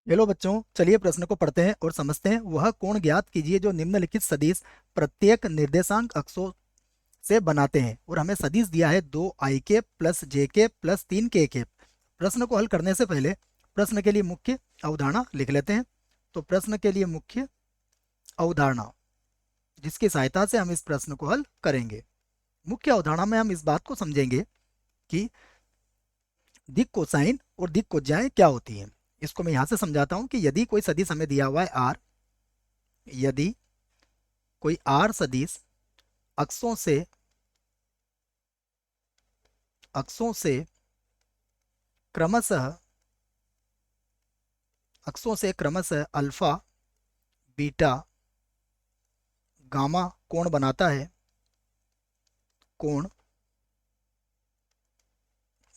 Hello बच्चों, चलिए प्रश्न को पढ़ते हैं और समझते हैं। वह कोण ज्ञात कीजिए जो निम्नलिखित सदिश प्रत्येक निर्देशांक अक्षों से बनाते हैं। और हमें सदिश दिया है 2i प्लस जे प्लस 3k। प्रश्न को हल करने से पहले प्रश्न के लिए मुख्य अवधारणा लिख लेते हैं। तो प्रश्न के लिए मुख्य अवधारणा जिसकी सहायता से हम इस प्रश्न को हल करेंगे। मुख्य अवधारणा में हम इस बात को समझेंगे कि दिक् कोसाइन और दिक् कोज्याएं क्या होती हैं। इसको मैं यहां से समझाता हूं कि यदि कोई सदिश हमें दिया हुआ है आर, यदि कोई आर सदिश अक्षों से अक्षों से क्रमशः अल्फा, बीटा, गामा कोण बनाता है, कोण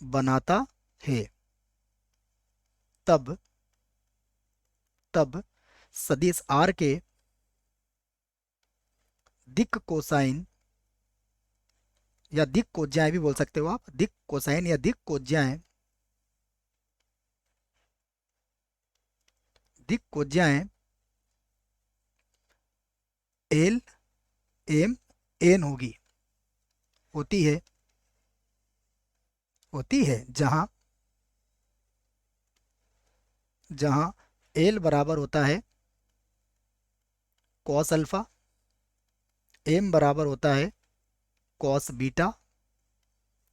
बनाता है, तब तब सदिश आर के दिक् कोसाइन या दिक् कोज्याएं भी बोल सकते हो आप। दिक् कोसाइन या दिक् कोज्याएं एल एम एन होती है जहां जहां एल बराबर होता है कॉस अल्फा, एम बराबर होता है कॉस बीटा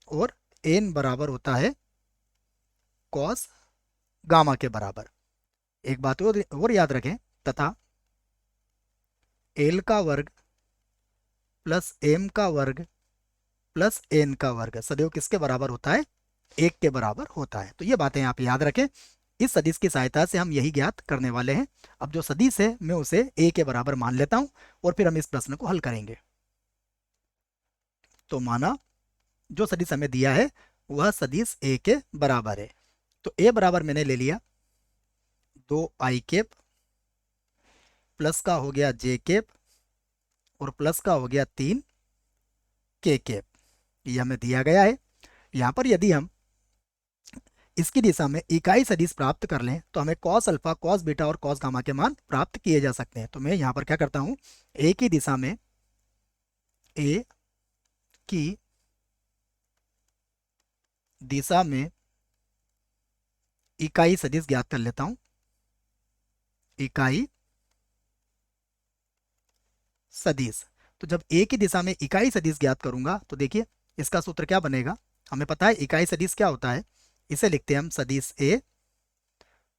और एन बराबर होता है कॉस गामा के बराबर। एक बात और याद रखें, तथा एल का वर्ग प्लस एम का वर्ग प्लस एन का वर्ग सदैव किसके बराबर होता है? एक के बराबर होता है। तो ये बातें आप याद रखें। इस सदिश की सहायता से हम यही ज्ञात करने वाले हैं। अब जो सदिश है मैं उसे ए के बराबर मान लेता हूं और फिर हम इस प्रश्न को हल करेंगे। तो माना जो सदिश हमें दिया है वह सदिश ए के बराबर है। तो ए बराबर मैंने ले लिया 2i प्लस का हो गया जे और प्लस का हो गया 3k। ये हमें दिया गया है। यहाँ पर यदि हम इसकी दिशा में इकाई सदिश प्राप्त कर लें तो हमें कॉस अल्फा, कॉस बीटा और कॉस गामा के मान प्राप्त किए जा सकते हैं। तो मैं यहाँ पर क्या करता हूँ, ए की दिशा में ए की दिशा में इकाई सदिश ज्ञात कर लेता हूँ। इकाई सदिश, तो जब ए की दिशा में इकाई सदिश ज्ञात करूंगा तो देखिए इसका सूत्र क्या बनेगा। हमें पता है इकाई सदिश क्या होता है। इसे लिखते हैं हम सदिश ए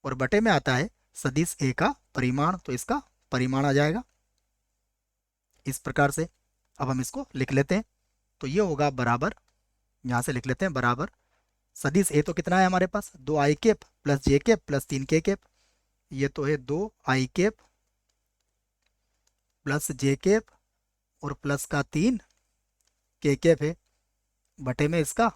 और बटे में आता है सदिश ए का परिमाण, तो इसका परिमाण आ जाएगा इस प्रकार से। अब हम इसको लिख लेते हैं। तो ये होगा बराबर, यहाँ से लिख लेते हैं बराबर सदिश ए तो कितना है हमारे पास 2i प्लस जे प्लस 3k। ये तो है 2i प्लस जे और प्लस का 3k है, बटे में इसका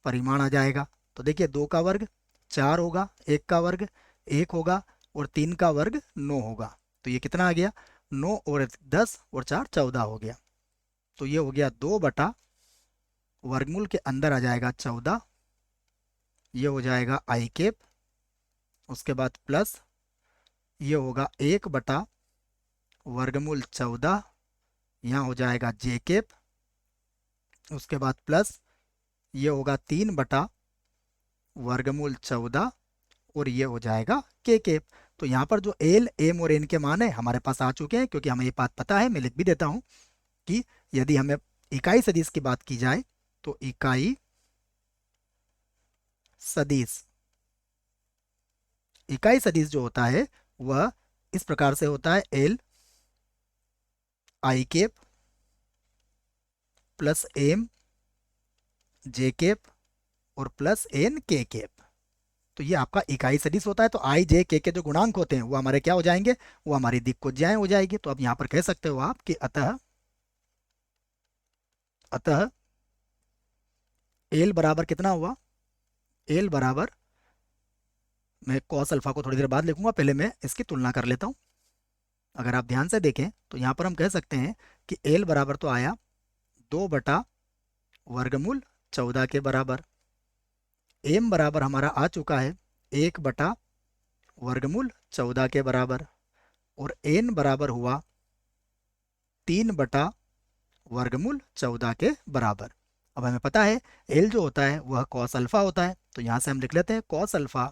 परिमाण आ जाएगा। तो देखिए 2 का वर्ग 4 होगा, 1 का वर्ग 1 होगा और 3 का वर्ग 9 होगा। तो ये कितना आ गया, 9 और 10 और 4 14 हो गया। तो ये हो गया 2 बटा वर्गमूल के अंदर आ जाएगा 14। ये हो जाएगा i। उसके बाद प्लस ये होगा 1 बटा वर्गमूल 14, यहाँ हो जाएगा जे। उसके बाद प्लस ये होगा 3 बटा वर्गमूल 14 और ये हो जाएगा के। तो यहाँ पर जो एल एम और एन के मान है हमारे पास आ चुके हैं, क्योंकि हमें ये बात पता है। मैं लिख भी देता हूँ कि यदि हमें इकाई सदिश की बात की जाए तो इकाई सदिश जो होता है वह इस प्रकार से होता है l i plus m j और प्लस एन के। तो ये आपका इकाई सदिश होता है। तो आई जे के जो गुणांक होते हैं वो हमारे क्या हो जाएंगे, वो हमारी दिक् कोज्याएं हो जाएगी। तो अब यहाँ पर कह सकते हो आप कि अतः अतः एल बराबर कितना हुआ, एल बराबर, मैं कॉस अल्फा को थोड़ी देर बाद लिखूंगा, पहले मैं इसकी तुलना कर लेता हूँ। अगर आप ध्यान से देखें तो यहाँ पर हम कह सकते हैं कि एल बराबर तो आया 2 बटा वर्गमूल 14 के बराबर। एम बराबर हमारा आ चुका है 1 बटा वर्गमूल 14 के बराबर, और n बराबर हुआ 3 बटा वर्गमूल 14 के बराबर। अब हमें पता है l जो होता है वह कॉस अल्फा होता है, तो यहां से हम लिख लेते हैं कॉस अल्फा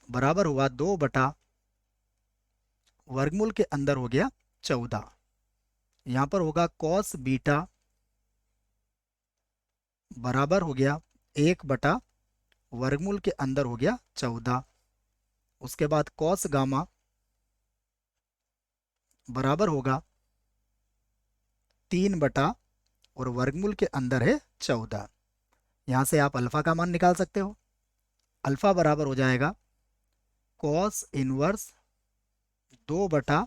बराबर हुआ 2 बटा वर्गमूल के अंदर हो गया 14। यहां पर होगा कॉस बीटा बराबर हो गया 1 बटा वर्गमूल के अंदर हो गया 14। उसके बाद कॉस गामा बराबर होगा 3 बटा और वर्गमूल के अंदर है 14। यहां से आप अल्फा का मान निकाल सकते हो। अल्फा बराबर हो जाएगा कॉस इनवर्स 2 बटा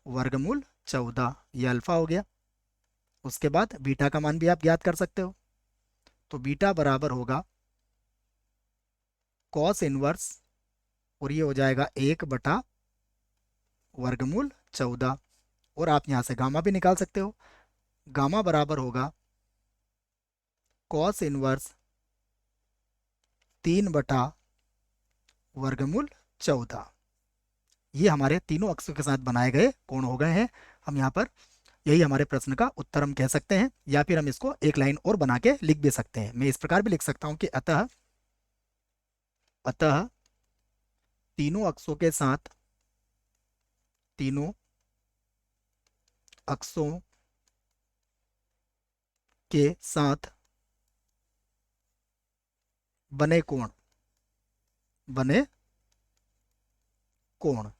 वर्गमूल 14, ये अल्फा हो गया। उसके बाद बीटा का मान भी आप ज्ञात कर सकते हो, तो बीटा बराबर होगा कॉस इनवर्स, और ये हो जाएगा 1 बटा वर्गमूल 14। और आप यहां से गामा भी निकाल सकते हो। गामा बराबर होगा कॉस इनवर्स 3 बटा वर्गमूल 14। ये हमारे तीनों अक्षों के साथ बनाए गए कोण हो गए हैं। हम यहाँ पर यही हमारे प्रश्न का उत्तर हम कह सकते हैं, या फिर हम इसको एक लाइन और बना के लिख भी सकते हैं। मैं इस प्रकार भी लिख सकता हूं कि अतः अतः तीनों अक्षों के साथ, तीनों अक्षों के साथ बने कोण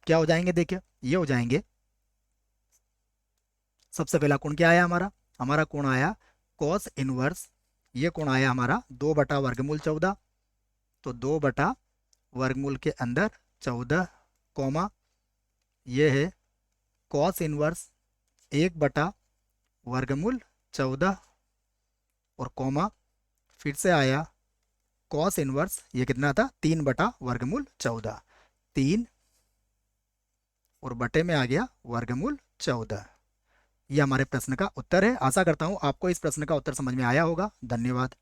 क्या हो जाएंगे? देखिए ये हो जाएंगे। सबसे पहला कोण क्या आया हमारा? हमारा कोण आया कॉस इनवर्स, ये कोण आया हमारा 2 बटा वर्गमूल 14, तो 2 बटा वर्गमूल के अंदर 14, कॉमा ये है कॉस इनवर्स 1 बटा वर्गमूल 14, और कॉमा फिर से आया कॉस इनवर्स, ये कितना था? 3 बटा वर्गमूल 14, 3 और बटे में आ गया वर्गमूल 14। ये हमारे प्रश्न का उत्तर है। आशा करता हूँ आपको इस प्रश्न का उत्तर समझ में आया होगा। धन्यवाद।